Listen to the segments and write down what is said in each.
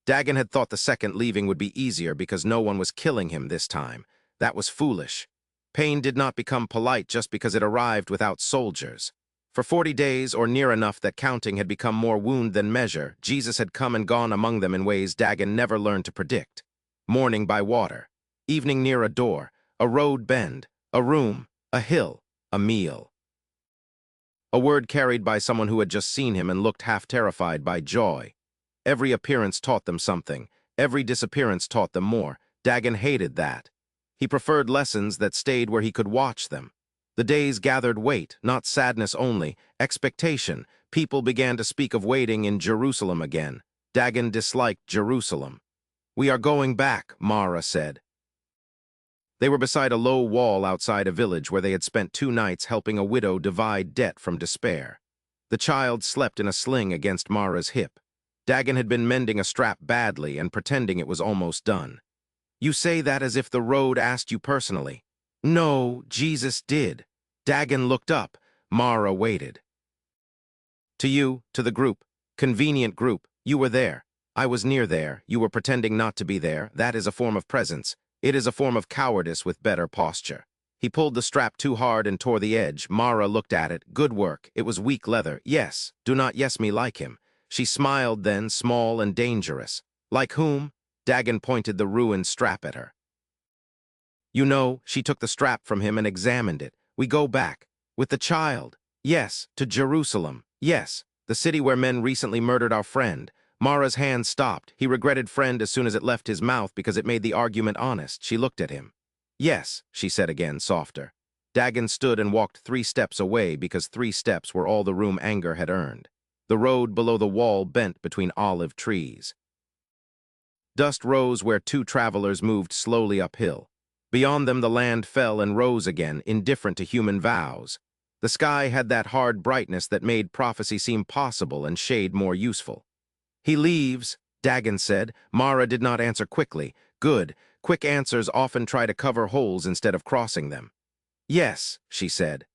Dagon had thought the second leaving would be easier because no one was killing him this time. That was foolish. Pain did not become polite just because it arrived without soldiers. For 40 days, or near enough that counting had become more wound than measure, Jesus had come and gone among them in ways Dagon never learned to predict. Morning by water, evening near a door, a road bend, a room, a hill, a meal. A word carried by someone who had just seen him and looked half terrified by joy. Every appearance taught them something. Every disappearance taught them more. Dagon hated that. He preferred lessons that stayed where he could watch them. The days gathered weight, not sadness only, expectation. People began to speak of waiting in Jerusalem again. Dagon disliked Jerusalem. "We are going back," Mara said. They were beside a low wall outside a village where they had spent 2 nights helping a widow divide debt from despair. The child slept in a sling against Mara's hip. Dagon had been mending a strap badly and pretending it was almost done. "You say that as if the road asked you personally." "No, Jesus did." Dagon looked up. Mara waited. "To you, to the group. Convenient group. You were there. I was near there. You were pretending not to be there. That is a form of presence. It is a form of cowardice with better posture." He pulled the strap too hard and tore the edge. Mara looked at it. Good work. It was weak leather. Yes. Do not yes me like him. She smiled then, small and dangerous. "Like whom?" Dagon pointed the ruined strap at her. "You know," she took the strap from him and examined it. "We go back. With the child. Yes, to Jerusalem. Yes, the city where men recently murdered our friend." Mara's hand stopped. He regretted friend as soon as it left his mouth because it made the argument honest. She looked at him. "Yes," she said again, softer. Dagon stood and walked 3 steps away because 3 steps were all the room anger had earned. The road below the wall bent between olive trees. Dust rose where 2 travelers moved slowly uphill. Beyond them the land fell and rose again, indifferent to human vows. The sky had that hard brightness that made prophecy seem possible and shade more useful. "He leaves," Dagon said. Mara did not answer quickly. Good. Quick answers often try to cover holes instead of crossing them. "Yes," she said.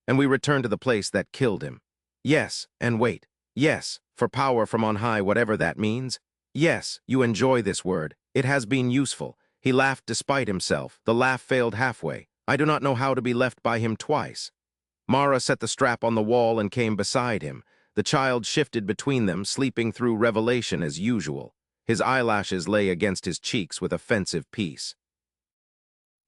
"And we return to the place that killed him." "Yes, and wait. Yes, for power from on high, whatever that means. Yes, you enjoy this word. It has been useful." He laughed despite himself. The laugh failed halfway. "I do not know how to be left by him twice." Mara set the strap on the wall and came beside him. The child shifted between them, sleeping through revelation as usual. His eyelashes lay against his cheeks with offensive peace.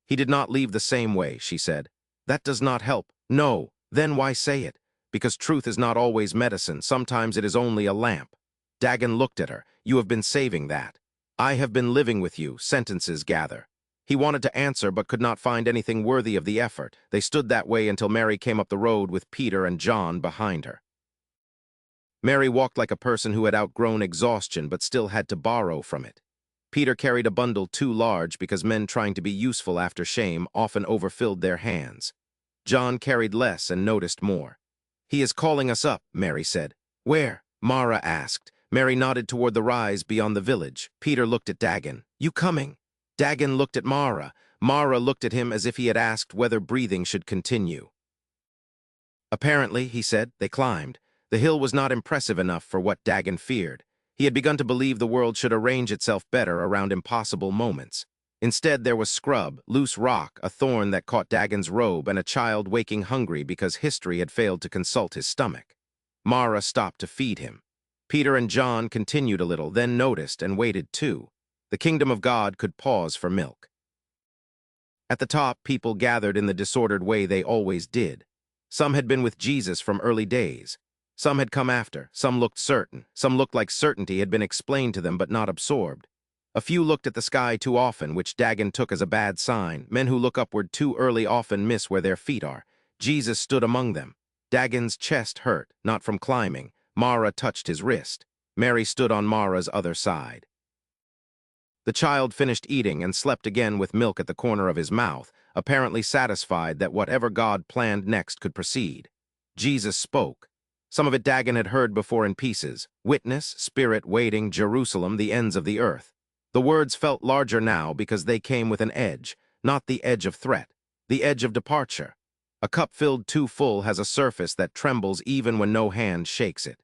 "He did not leave the same way," she said. "That does not help." "No, then why say it? Because truth is not always medicine. Sometimes it is only a lamp." Dagon looked at her. "You have been saving that." "I have been living with you," sentences gather. He wanted to answer but could not find anything worthy of the effort. They stood that way until Mary came up the road with Peter and John behind her. Mary walked like a person who had outgrown exhaustion but still had to borrow from it. Peter carried a bundle too large because men trying to be useful after shame often overfilled their hands. John carried less and noticed more. "He is calling us up," Mary said. "Where?" Mara asked. Mary nodded toward the rise beyond the village. Peter looked at Dagon. "You coming?" Dagon looked at Mara. Mara looked at him as if he had asked whether breathing should continue. "Apparently," he said. They climbed. The hill was not impressive enough for what Dagon feared. He had begun to believe the world should arrange itself better around impossible moments. Instead, there was scrub, loose rock, a thorn that caught Dagon's robe, and a child waking hungry because history had failed to consult his stomach. Mara stopped to feed him. Peter and John continued a little, then noticed and waited too. The kingdom of God could pause for milk. At the top, people gathered in the disordered way they always did. Some had been with Jesus from early days. Some had come after. Some looked certain. Some looked like certainty had been explained to them but not absorbed. A few looked at the sky too often, which Dagon took as a bad sign. Men who look upward too early often miss where their feet are. Jesus stood among them. Dagon's chest hurt, not from climbing. Mara touched his wrist. Mary stood on Mara's other side. The child finished eating and slept again with milk at the corner of his mouth, apparently satisfied that whatever God planned next could proceed. Jesus spoke. Some of it Dagon had heard before in pieces. Witness, spirit, waiting, Jerusalem, the ends of the earth. The words felt larger now because they came with an edge, not the edge of threat, the edge of departure. A cup filled too full has a surface that trembles even when no hand shakes it.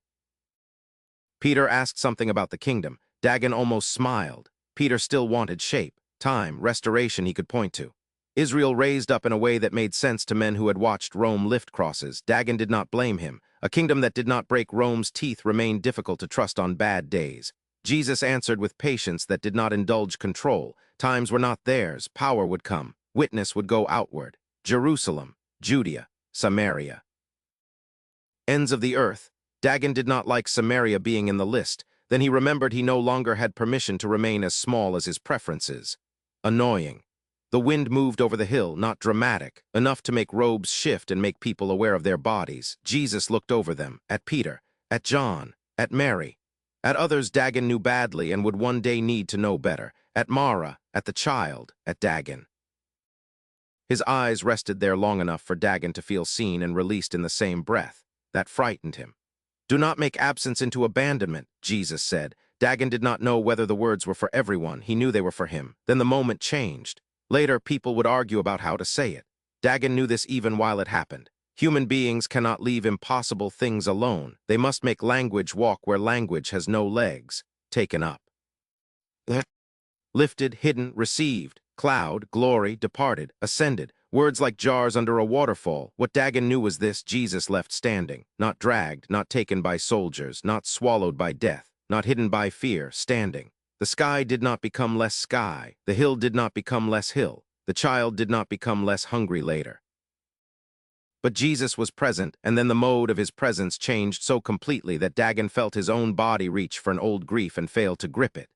Peter asked something about the kingdom. Dagon almost smiled. Peter still wanted shape, time, restoration he could point to. Israel raised up in a way that made sense to men who had watched Rome lift crosses. Dagon did not blame him. A kingdom that did not break Rome's teeth remained difficult to trust on bad days. Jesus answered with patience that did not indulge control. Times were not theirs. Power would come. Witness would go outward. Jerusalem, Judea, Samaria. Ends of the earth. Dagon did not like Samaria being in the list. Then he remembered he no longer had permission to remain as small as his preferences. Annoying. The wind moved over the hill, not dramatic, enough to make robes shift and make people aware of their bodies. Jesus looked over them, at Peter, at John, at Mary. At others Dagon knew badly and would one day need to know better. At Mara, at the child, at Dagon. His eyes rested there long enough for Dagon to feel seen and released in the same breath. That frightened him. "Do not make absence into abandonment," Jesus said. Dagon did not know whether the words were for everyone. He knew they were for him. Then the moment changed. Later, people would argue about how to say it. Dagon knew this even while it happened. Human beings cannot leave impossible things alone. They must make language walk where language has no legs. Taken up. Lifted, hidden, received. Cloud, glory, departed, ascended. Words like jars under a waterfall. What Dagon knew was this: Jesus left standing. Not dragged, not taken by soldiers, not swallowed by death, not hidden by fear, standing. The sky did not become less sky. The hill did not become less hill. The child did not become less hungry later. But Jesus was present, and then the mode of his presence changed so completely that Dagon felt his own body reach for an old grief and fail to grip it.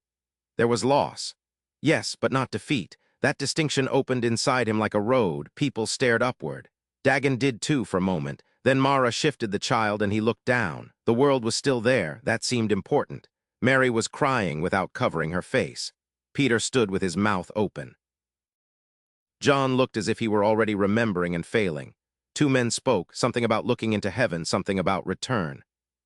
There was loss. Yes, but not defeat. That distinction opened inside him like a road. People stared upward. Dagon did too for a moment. Then Mara shifted the child and he looked down. The world was still there. That seemed important. Mary was crying without covering her face. Peter stood with his mouth open. John looked as if he were already remembering and failing. Two men spoke, something about looking into heaven, something about return.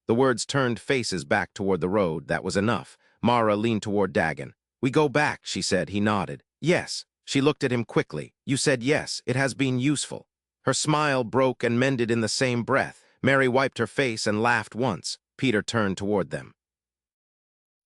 The words turned faces back toward the road. That was enough. Mara leaned toward Dagon. "We go back," she said. He nodded. "Yes." She looked at him quickly. "You said yes. It has been useful." Her smile broke and mended in the same breath. Mary wiped her face and laughed once. Peter turned toward them.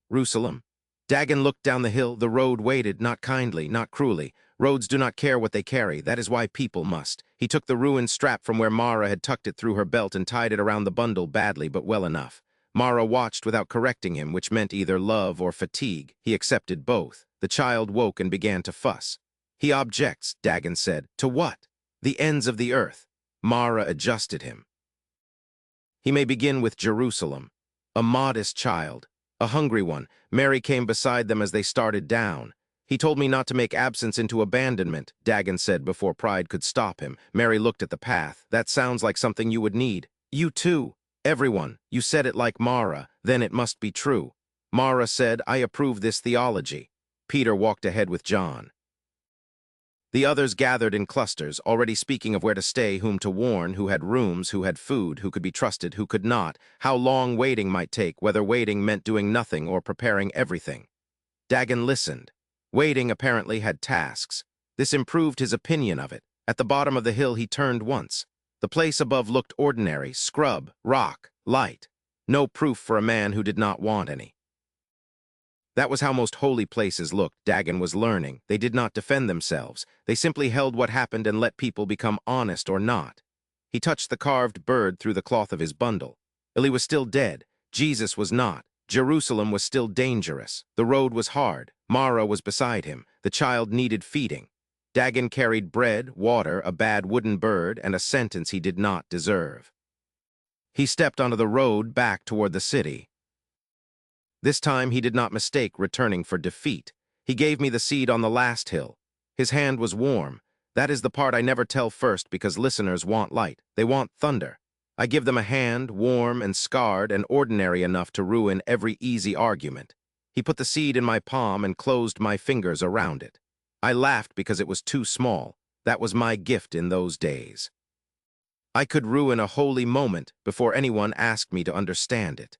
Jerusalem. Dagon looked down the hill. The road waited, not kindly, not cruelly. Roads do not care what they carry. That is why people must. He took the ruined strap from where Mara had tucked it through her belt and tied it around the bundle badly but well enough. Mara watched without correcting him, which meant either love or fatigue. He accepted both. The child woke and began to fuss. "He objects," Dagon said. "To what?" "The ends of the earth." Mara adjusted him. "He may begin with Jerusalem." A modest child. A hungry one. Mary came beside them as they started down. "He told me not to make absence into abandonment," Dagon said before pride could stop him. Mary looked at the path. "That sounds like something you would need." "You too." "Everyone. You said it like Mara. Then it must be true." Mara said, "I approve this theology." Peter walked ahead with John. The others gathered in clusters, already speaking of where to stay, whom to warn, who had rooms, who had food, who could be trusted, who could not, how long waiting might take, whether waiting meant doing nothing or preparing everything. Dagon listened. Waiting apparently had tasks. This improved his opinion of it. At the bottom of the hill he turned once. The place above looked ordinary, scrub, rock, light. No proof for a man who did not want any. That was how most holy places looked. Dagon was learning. They did not defend themselves. They simply held what happened and let people become honest or not. He touched the carved bird through the cloth of his bundle. Eli was still dead. Jesus was not. Jerusalem was still dangerous. The road was hard. Mara was beside him. The child needed feeding. Dagon carried bread, water, a bad wooden bird, and a sentence he did not deserve. He stepped onto the road back toward the city. This time he did not mistake returning for defeat. He gave me the seed on the last hill. His hand was warm. That is the part I never tell first because listeners want light. They want thunder. I give them a hand, warm and scarred and ordinary enough to ruin every easy argument. He put the seed in my palm and closed my fingers around it. I laughed because it was too small. That was my gift in those days. I could ruin a holy moment before anyone asked me to understand it.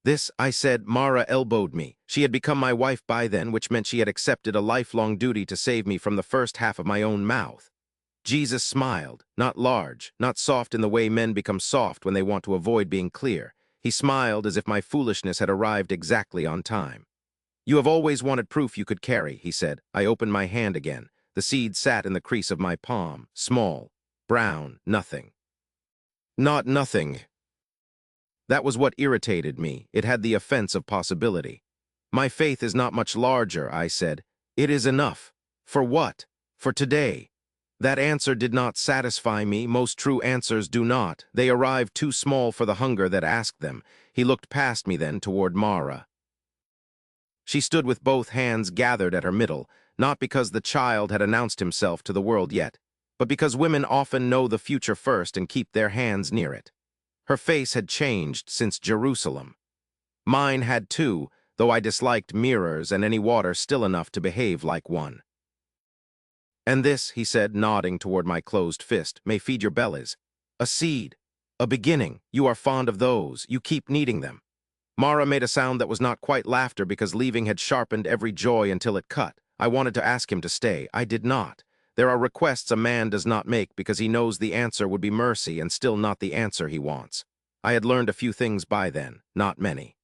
"This," I said. Mara elbowed me. She had become my wife by then, which meant she had accepted a lifelong duty to save me from the first half of my own mouth. Jesus smiled, not large, not soft in the way men become soft when they want to avoid being clear. He smiled as if my foolishness had arrived exactly on time. "You have always wanted proof you could carry," he said. I opened my hand again. The seed sat in the crease of my palm, small, brown, nothing. Not nothing. That was what irritated me. It had the offense of possibility. "My faith is not much larger," I said. "It is enough." "For what?" "For today." That answer did not satisfy me. Most true answers do not. They arrive too small for the hunger that asked them. He looked past me then toward Mara. She stood with both hands gathered at her middle, not because the child had announced himself to the world yet, but because women often know the future first and keep their hands near it. Her face had changed since Jerusalem. Mine had too, though I disliked mirrors and any water still enough to behave like one. "And this," he said, nodding toward my closed fist, "may feed your bellies. A seed. A beginning. You are fond of those. You keep needing them." Mara made a sound that was not quite laughter because leaving had sharpened every joy until it cut. I wanted to ask him to stay. I did not. There are requests a man does not make because he knows the answer would be mercy and still not the answer he wants. I had learned a few things by then, not many.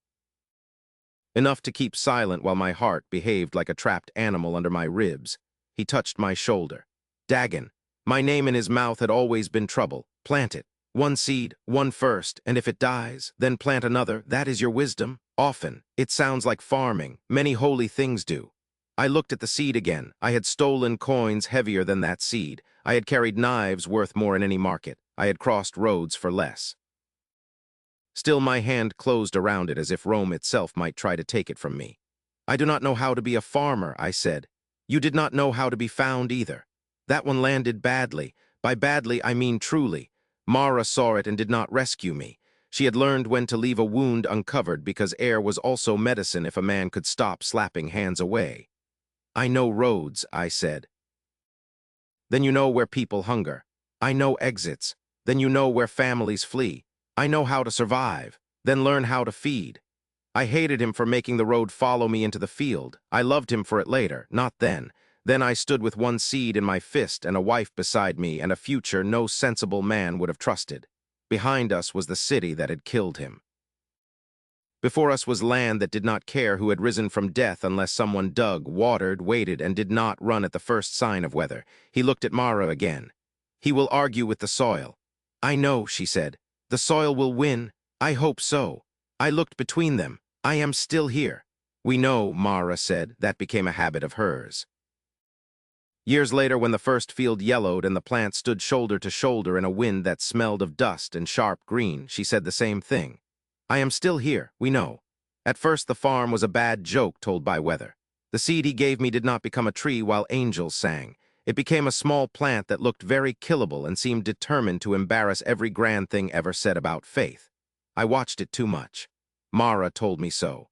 Enough to keep silent while my heart behaved like a trapped animal under my ribs. He touched my shoulder. "Dagon." My name in his mouth had always been trouble. "Plant it. One seed, one first, and if it dies, then plant another. That is your wisdom." Often. It sounds like farming. Many holy things do. I looked at the seed again. I had stolen coins heavier than that seed. I had carried knives worth more in any market. I had crossed roads for less. Still my hand closed around it as if Rome itself might try to take it from me. "I do not know how to be a farmer," I said. "You did not know how to be found either." That one landed badly. By badly, I mean truly. Mara saw it and did not rescue me. She had learned when to leave a wound uncovered because air was also medicine if a man could stop slapping hands away. "I know roads," I said. "Then you know where people hunger." "I know exits." "Then you know where families flee." "I know how to survive." "Then learn how to feed." I hated him for making the road follow me into the field. I loved him for it later, not then. Then I stood with one seed in my fist and a wife beside me and a future no sensible man would have trusted. Behind us was the city that had killed him. Before us was land that did not care who had risen from death unless someone dug, watered, waited, and did not run at the first sign of weather. He looked at Mara again. "He will argue with the soil." "I know," she said. "The soil will win. I hope so." I looked between them. "I am still here." "We know," Mara said. That became a habit of hers. Years later, when the first field yellowed and the plant stood shoulder to shoulder in a wind that smelled of dust and sharp green, she said the same thing. "I am still here, we know." At first the farm was a bad joke told by weather. The seed he gave me did not become a tree while angels sang. It became a small plant that looked very killable and seemed determined to embarrass every grand thing ever said about faith. I watched it too much. Mara told me so.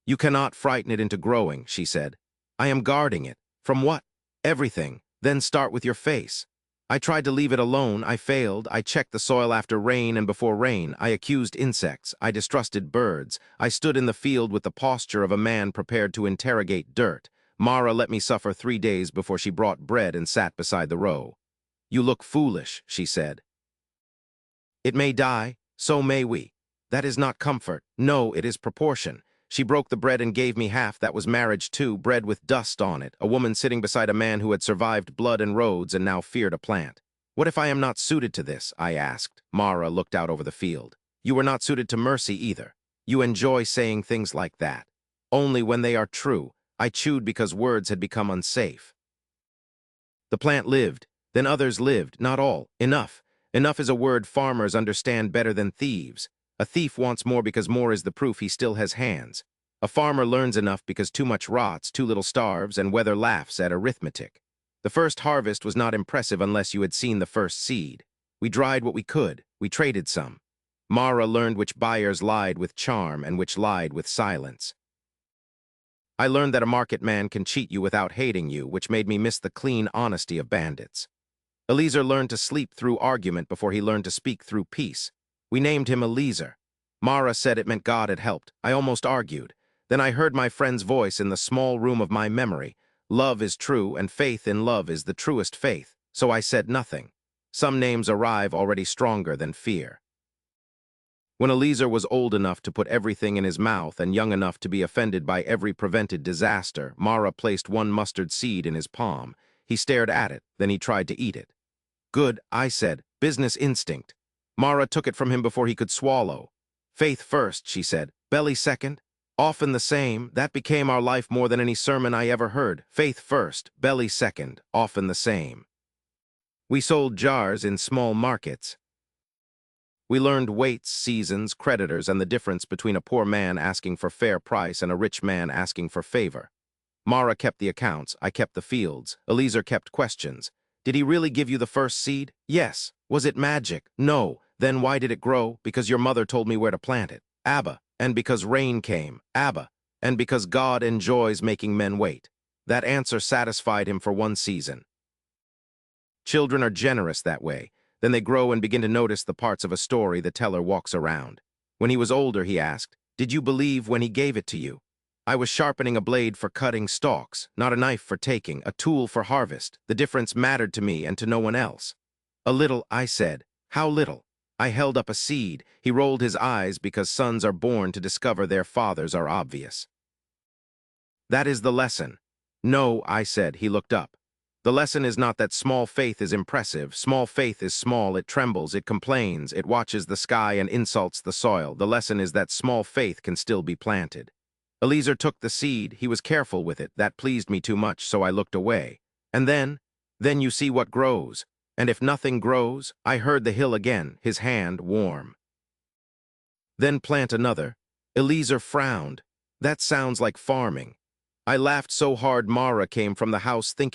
"You cannot frighten it into growing," she said. "I am guarding it." "From what?" "Everything. Then start with your face." I tried to leave it alone. I failed. I checked the soil after rain and before rain. I accused insects. I distrusted birds. I stood in the field with the posture of a man prepared to interrogate dirt. Mara let me suffer 3 days before she brought bread and sat beside the row. "You look foolish," she said. "It may die. So may we. That is not comfort. No, it is proportion." She broke the bread and gave me half. That was marriage too, bread with dust on it, a woman sitting beside a man who had survived blood and roads and now feared a plant. "What if I am not suited to this?" I asked. Mara looked out over the field. "You are not suited to mercy either. You enjoy saying things like that. Only when they are true." I chewed because words had become unsafe. "The plant lived. Then others lived. Not all. Enough. Enough is a word farmers understand better than thieves. A thief wants more because more is the proof he still has hands. A farmer learns enough because too much rots, too little starves, and weather laughs at arithmetic. The first harvest was not impressive unless you had seen the first seed. We dried what we could. We traded some. Mara learned which buyers lied with charm and which lied with silence. I learned that a market man can cheat you without hating you, which made me miss the clean honesty of bandits. Eliezer learned to sleep through argument before he learned to speak through peace. We named him Eliezer. Mara said it meant God had helped. I almost argued. Then I heard my friend's voice in the small room of my memory. Love is true, and faith in love is the truest faith. So I said nothing. Some names arrive already stronger than fear. When Eliezer was old enough to put everything in his mouth and young enough to be offended by every prevented disaster, Mara placed one mustard seed in his palm. He stared at it, then he tried to eat it. Good, I said, business instinct. Mara took it from him before he could swallow. Faith first, she said, belly second. Often the same, that became our life more than any sermon I ever heard. Faith first, belly second, often the same. We sold jars in small markets. We learned weights, seasons, creditors, and the difference between a poor man asking for fair price and a rich man asking for favor. Mara kept the accounts, I kept the fields. Eliezer kept questions. Did he really give you the first seed? Yes. Was it magic? No. Then why did it grow? Because your mother told me where to plant it. Abba. And because rain came. Abba. And because God enjoys making men wait. That answer satisfied him for one season. Children are generous that way. Then they grow and begin to notice the parts of a story the teller walks around. When he was older, he asked, did you believe when he gave it to you? I was sharpening a blade for cutting stalks, not a knife for taking, a tool for harvest. The difference mattered to me and to no one else. A little, I said. How little? I held up a seed. He rolled his eyes because sons are born to discover their fathers are obvious. That is the lesson. No, I said. He looked up. The lesson is not that small faith is impressive. Small faith is small, it trembles, it complains, it watches the sky and insults the soil. The lesson is that small faith can still be planted. Eliezer took the seed, he was careful with it. That pleased me too much, so I looked away. And then you see what grows. And if nothing grows, I heard the hill again, his hand warm. Then plant another. Eliezer frowned. That sounds like farming. I laughed so hard Mara came from the house thinking